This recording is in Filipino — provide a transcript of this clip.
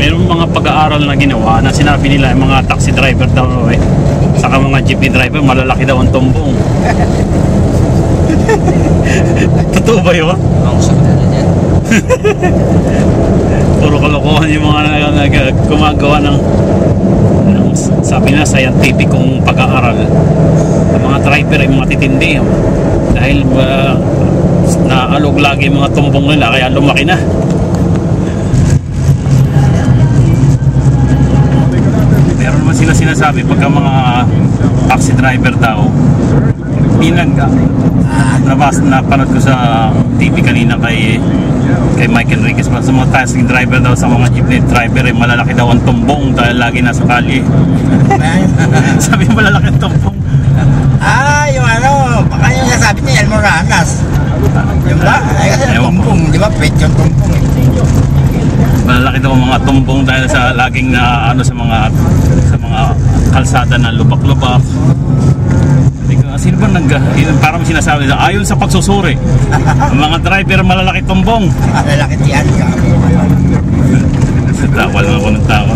Mayroong mga pag-aaral na ginawa na sinabi nila yung mga taxi driver daw saka mga jeepney driver malalaki daw ang tumbong. Totoo ba yun? Ang sagot na yan. Puro kalokohan yung mga gumagawa ng sabi na scientificong pag-aaral. Ang mga driver ay mga titindi dahil naalog lagi yung mga tumbong nila kaya lumaki na. Meron naman sila sinasabi pagka mga taxi driver daw napanood ko sa TV kanina kay Michael Enriquez sa mga taxi driver daw sa mga jeepney driver ay malalaki daw ang tumbong dahil lagi nasa kalye. Sabi malalaki ang tumbong. Yung ano, baka yung nasabi niya Elmo Ranas. Yung ba? Ay kasi tumbong, di ba? Pwede yung tumbong. Malalaki daw ang mga tumbong dahil sa laging na sa mga kalsada na lubak-lubak. Sino ba parang sinasabi nila ayon sa pagsusuri ang mga driver malalaki tumbong. Malalaki tiyan ka. Tawa lang ako ng tawa.